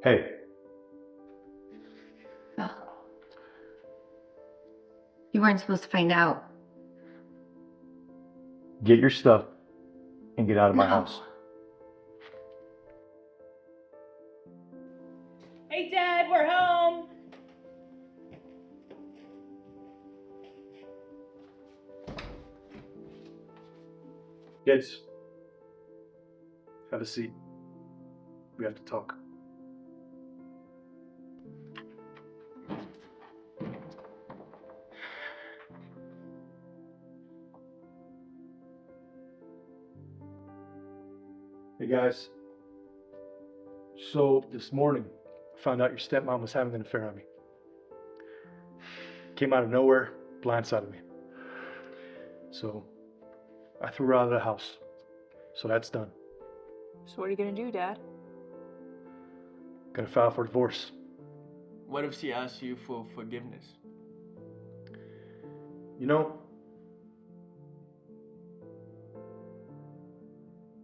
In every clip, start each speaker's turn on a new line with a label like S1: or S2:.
S1: Hey,
S2: Oh, you weren't supposed to find out.
S1: get your stuff and get out of my
S2: No.
S1: house.
S3: Hey, Dad, we're home.
S1: Kids, have a seat. We have to talk. Hey guys, so this morning I found out your stepmom was having an affair on me. Came out of nowhere, blindsided me. So I threw her out of the house. So that's done.
S3: So what are you gonna do, Dad?
S1: Gonna file for divorce.
S4: What if she asks you for forgiveness?
S1: You know,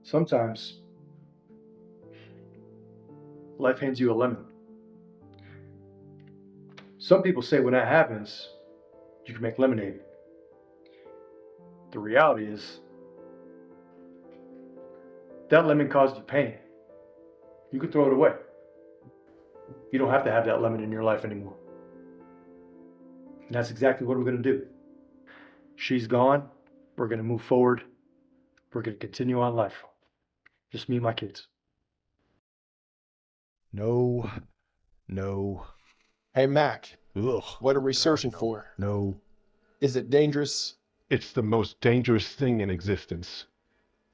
S1: sometimes life hands you a lemon. Some people say when that happens, you can make lemonade. The reality is, that lemon caused you pain. You could throw it away. You don't have to have that lemon in your life anymore. And that's exactly what we're going to do. She's gone. We're going to move forward. We're going to continue on life. Just me and my kids.
S5: No. No.
S6: Hey, Mac,
S5: Ugh.
S6: what are we searching for?
S5: No.
S6: Is it dangerous?
S7: It's the most dangerous thing in existence.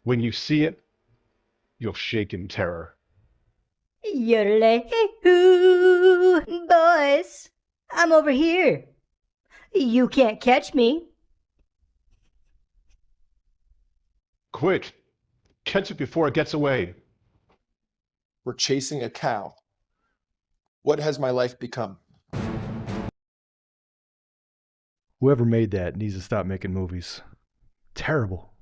S7: When you see it, you'll shake in terror.
S8: Yodel-hoo, boys, I'm over here. You can't catch me.
S7: Quick! Catch it before it gets away.
S6: We're chasing a cow. What has my life become?
S5: Whoever made that needs to stop making movies. Terrible.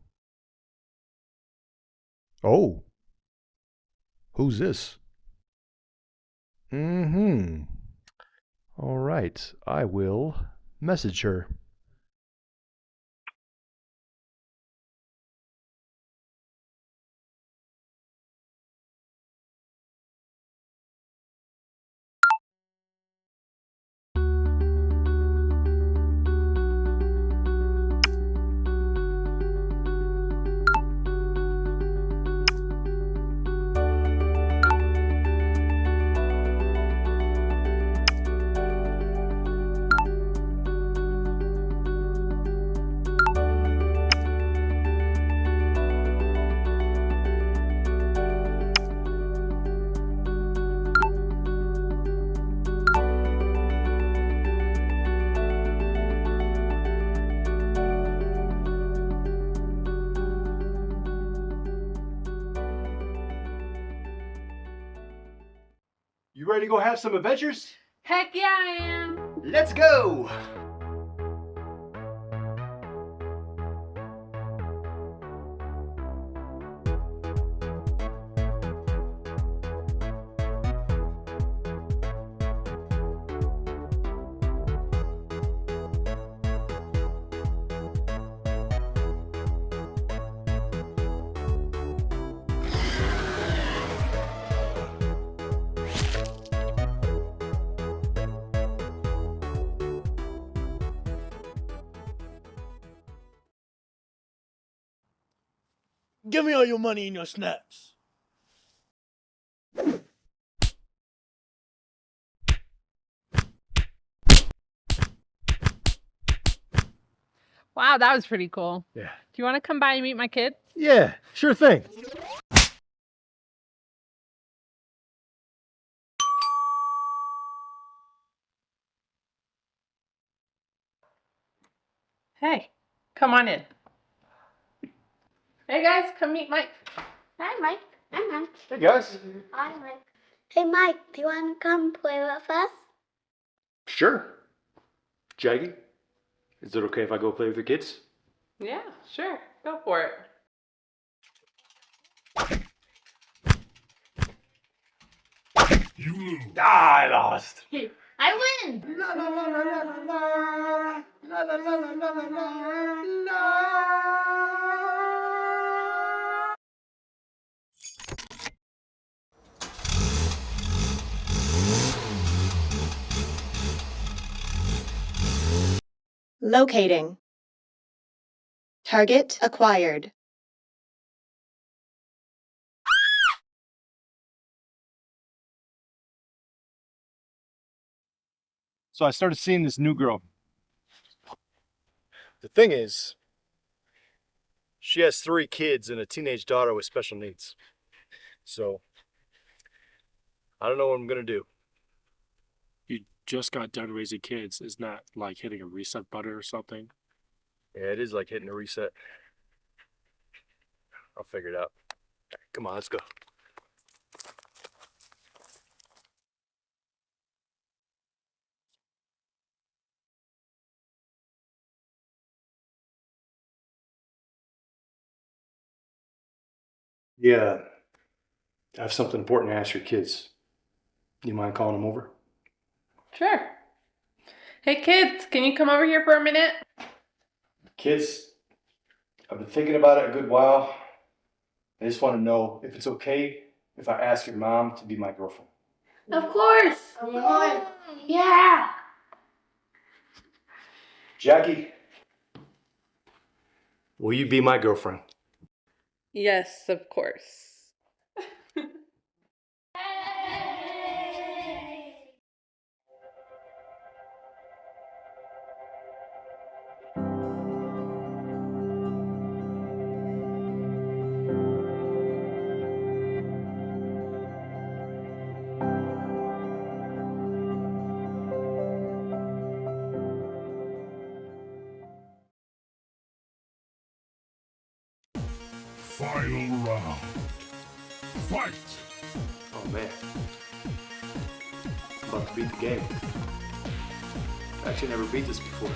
S5: Oh. Who's this? Mm-hmm. All right. I will message her.
S1: You ready to go have some adventures?
S3: Heck yeah, I am.
S1: Let's go!
S9: Give me all your money and your snaps. Wow, that was pretty cool.
S1: Yeah.
S9: Do you want to come by and meet my kids?
S1: Yeah, sure thing.
S9: Hey, come on in. Hey guys, come meet Mike.
S10: Hi, Mike. Hi, Mike.
S1: Hey, guys.
S10: Hi, Mike. Hey, Mike, do you want to come play with us?
S1: Sure. Jackie, is it okay if I go play with the kids?
S9: Yeah, sure. Go for it.
S1: I lost.
S10: I win!
S11: Locating. Target acquired.
S1: So I started seeing this new girl. The thing is, she has 3 kids and a teenage daughter with special needs. So, I don't know what I'm gonna do.
S12: You just got done raising kids. Isn't that like hitting a reset button or something?
S1: Yeah, it is like hitting a reset. I'll figure it out. Come on, let's go. Yeah, I have something important to ask your kids. You mind calling them over?
S9: Sure. Hey kids, can you come over here for a minute?
S1: Kids, I've been thinking about it a good while. I just want to know if it's okay if I ask your mom to be my girlfriend.
S10: Of course! Yeah!
S1: Jackie, will you be my girlfriend?
S9: Yes, of course.
S13: Final round. Fight!
S1: Oh man. I'm about to beat the game. I actually never beat this before.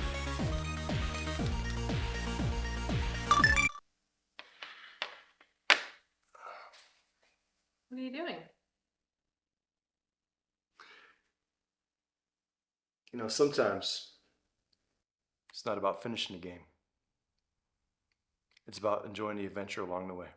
S9: What are you doing?
S1: You know, sometimes it's not about finishing the game. It's about enjoying the adventure along the way.